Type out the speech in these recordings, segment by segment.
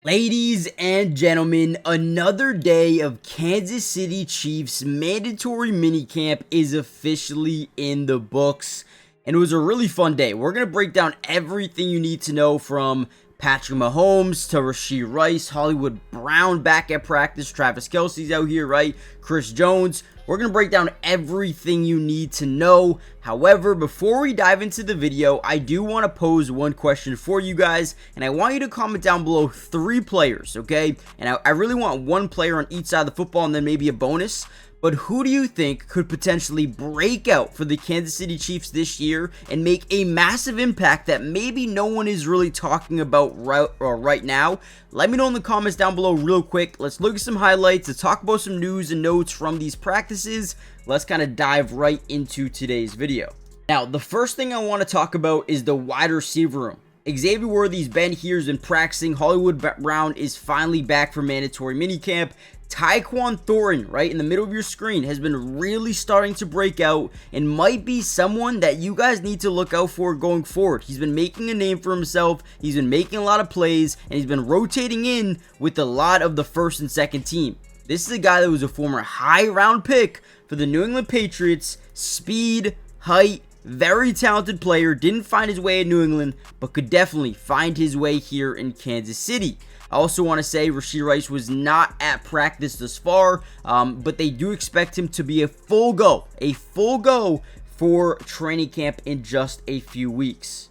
Ladies and gentlemen, another day of Kansas City Chiefs mandatory minicamp is officially in the books, and it was a really fun day. We're going to break down everything you need to know from Patrick Mahomes to Rasheed Rice, Hollywood Brown back at practice, Travis Kelce's out here, right? Chris Jones. We're going to break down everything you need to know. However, before we dive into the video, I do want to pose one question for you guys, and I want you to comment down below 3 players, okay? And I really want one player on each side of the football and then maybe a bonus. But who do you think could potentially break out for the Kansas City Chiefs this year and make a massive impact that maybe no one is really talking about right now? Let me know in the comments down below real quick. Let's look at some highlights. Let's talk about some news and notes from these practices. Let's kind of dive right into today's video. Now, the first thing I want to talk about is the wide receiver room. Xavier Worthy's been here, has been practicing. Hollywood Brown is finally back for mandatory minicamp. Taekwon Thorne, right in the middle of your screen, has been really starting to break out and might be someone that you guys need to look out for going forward. He's been making a name for himself. He's been making a lot of plays, and he's been rotating in with a lot of the first and second team. This is a guy that was a former high-round pick for the New England Patriots. Speed, height, very talented player. Didn't find his way in New England, but could definitely find his way here in Kansas City. I also want to say Rasheed Rice was not at practice thus far, but they do expect him to be a full go for training camp in just a few weeks.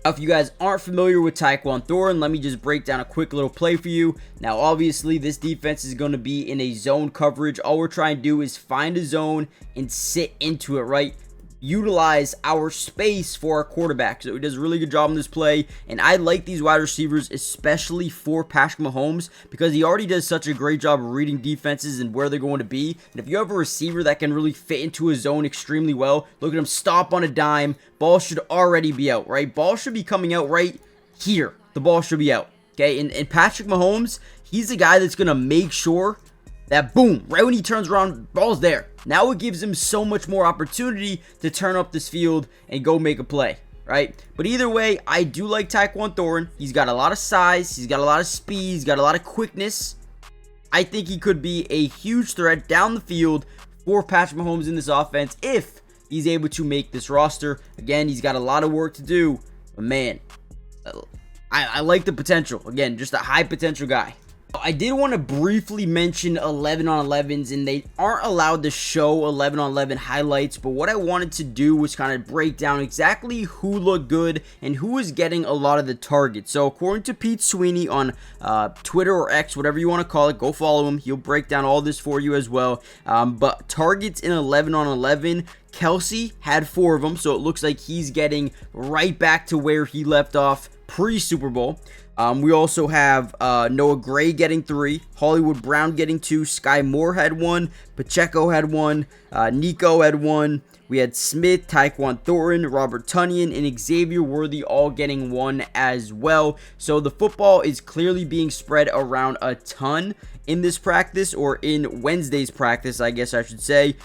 Now, if you guys aren't familiar with Taekwon Thorne, let me just break down a quick little play for you. Now, obviously, this defense is going to be in a zone coverage. All we're trying to do is find a zone and sit into it, right? Utilize our space for our quarterback. So he does a really good job on this play, and I like these wide receivers, especially for Patrick Mahomes, because he already does such a great job of reading defenses and where they're going to be. And if you have a receiver that can really fit into a zone extremely well, look at him stop on a dime. Ball should already be out, right? Ball should be coming out right here. The ball should be out, okay? And Patrick Mahomes, he's the guy that's going to make sure that boom, right when he turns around, ball's there. Now it gives him so much more opportunity to turn up this field and go make a play, right? But either way, I do like Taekwon Thorne. He's got a lot of size. He's got a lot of speed. He's got a lot of quickness. I think he could be a huge threat down the field for Patrick Mahomes in this offense if he's able to make this roster. Again, he's got a lot of work to do, but man, I like the potential. Again, just a high potential guy. I did want to briefly mention 11-on-11s, and they aren't allowed to show 11-on-11 highlights, but what I wanted to do was kind of break down exactly who looked good and who is getting a lot of the targets. So according to Pete Sweeney on Twitter or X, whatever you want to call it, go follow him. He'll break down all this for you as well. But targets in 11-on-11, Kelce had 4 of them, so it looks like he's getting right back to where he left off pre-Super Bowl. We also have Noah Gray getting 3, Hollywood Brown getting 2, Sky Moore had 1, Pacheco had 1, Nico had 1. We had Smith, Taekwon Thorne, Robert Tonyan, and Xavier Worthy all getting 1 as well. So the football is clearly being spread around a ton in this practice, or in Wednesday's practice, I guess I should say.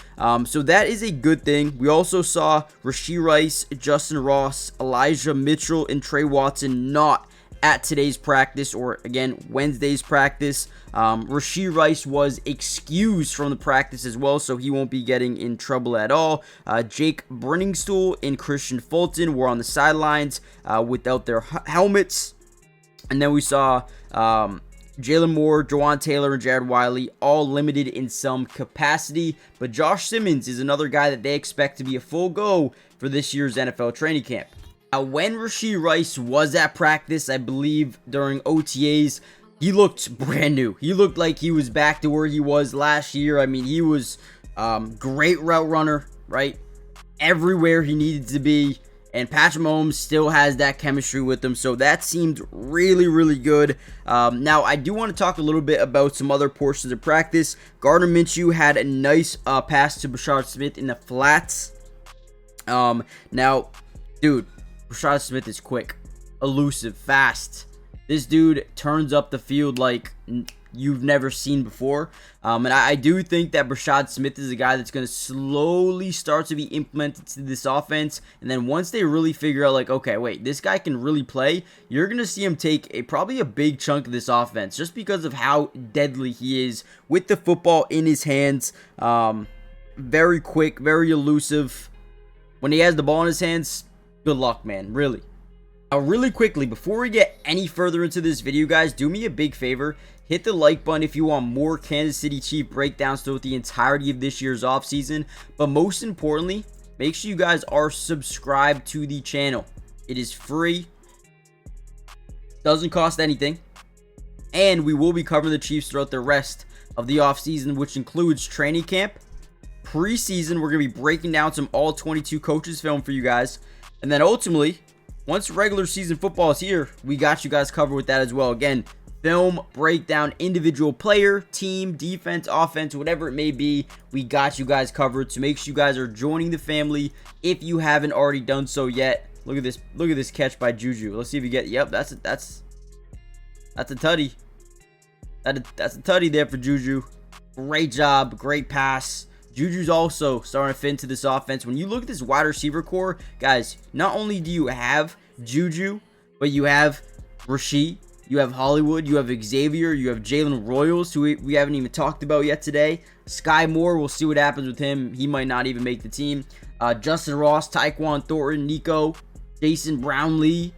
So that is a good thing. We also saw Rasheed Rice, Justin Ross, Elijah Mitchell, and Trey Watson not at today's practice, or again Wednesday's practice. Rasheed Rice was excused from the practice as well, so he won't be getting in trouble at all. Jake Brenningstool and Christian Fulton were on the sidelines without their helmets. And then we saw Jalen Moore, Jawan Taylor, and Jared Wiley all limited in some capacity. But Josh Simmons is another guy that they expect to be a full go for this year's NFL training camp. Now, when Rasheed Rice was at practice, I believe during OTAs, he looked brand new. He looked like he was back to where he was last year. I mean, he was great route runner, right? Everywhere he needed to be. And Patrick Mahomes still has that chemistry with him. So that seemed really, really good. Now, I do want to talk a little bit about some other portions of practice. Gardner Minshew had a nice pass to Brashard Smith in the flats. Now, dude, Rashaad Smith is quick, elusive, fast. This dude turns up the field like you've never seen before. And I do think that Rasheed Smith is a guy that's going to slowly start to be implemented to this offense. And then once they really figure out, like, okay, wait, this guy can really play, you're going to see him take probably a big chunk of this offense just because of how deadly he is with the football in his hands. Very quick, very elusive. When he has the ball in his hands, good luck, man, really. Now, really quickly, before we get any further into this video, guys, do me a big favor. Hit the like button if you want more Kansas City Chiefs breakdowns throughout the entirety of this year's offseason. But most importantly, make sure you guys are subscribed to the channel. It is free. Doesn't cost anything. And we will be covering the Chiefs throughout the rest of the offseason, which includes training camp, preseason. We're going to be breaking down some all-22 coaches film for you guys. And then ultimately, once regular season football is here, we got you guys covered with that as well. Again, film, breakdown, individual player, team, defense, offense, whatever it may be, we got you guys covered. So make sure you guys are joining the family if you haven't already done so yet. Look at this. Look at this catch by Juju. Let's see if you get. Yep, that's a tutty. That's a tutty there for Juju. Great job, great pass. Juju's also starting to fit into this offense. When you look at this wide receiver core, guys, not only do you have Juju, but you have Rasheed, you have Hollywood, you have Xavier, you have Jalen Royals, who we haven't even talked about yet today. Sky Moore, we'll see what happens with him. He might not even make the team. Justin Ross, Taekwon Thorne, Nico, Jason Brownlee,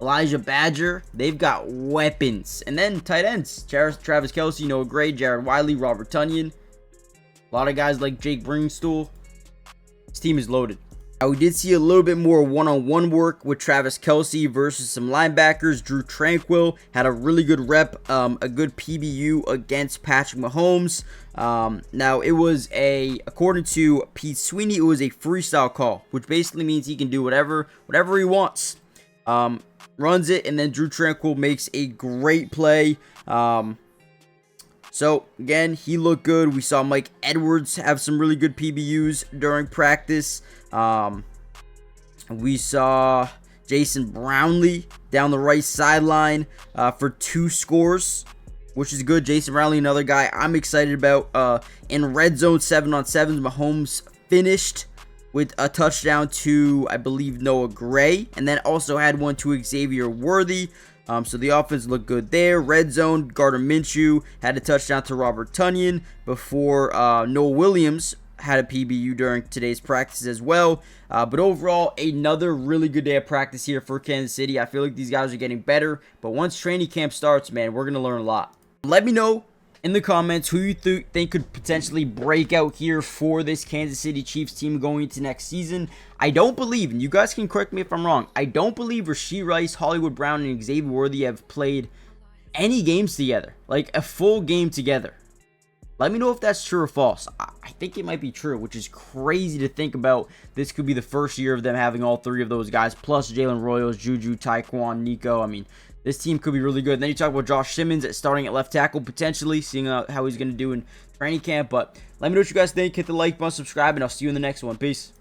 Elijah Badger. They've got weapons. And then tight ends, Travis Kelce, Noah Gray, Jared Wiley, Robert Tonyan. A lot of guys like Jake Bringstool. This team is loaded. Now, we did see a little bit more one-on-one work with Travis Kelce versus some linebackers. Drew Tranquill had a really good rep, a good PBU against Patrick Mahomes. Now, it was according to Pete Sweeney, it was a freestyle call, which basically means he can do whatever he wants. Runs it, and then Drew Tranquill makes a great play. So, again, he looked good. We saw Mike Edwards have some really good PBUs during practice. We saw Jason Brownlee down the right sideline for 2 scores, which is good. Jason Brownlee, another guy I'm excited about. In red zone 7-on-7s, Mahomes finished with a touchdown to, I believe, Noah Gray, and then also had one to Xavier Worthy. So the offense looked good there. Red zone, Gardner Minshew had a touchdown to Robert Tonyan before Noah Williams had a PBU during today's practice as well. But overall, another really good day of practice here for Kansas City. I feel like these guys are getting better. But once training camp starts, man, we're going to learn a lot. Let me know in the comments who you think could potentially break out here for this Kansas City Chiefs team going into next season. I don't believe, and you guys can correct me if I'm wrong, I don't believe Rasheed Rice, Hollywood Brown, and Xavier Worthy have played any games together, like a full game together. Let me know if that's true or false. I think it might be true, which is crazy to think about. This could be the first year of them having all 3 of those guys, plus Jalen Royals, Juju, Taekwon, Nico. I mean, this team could be really good. And then you talk about Josh Simmons starting at left tackle, potentially, seeing how he's going to do in training camp. But let me know what you guys think. Hit the like button, subscribe, and I'll see you in the next one. Peace.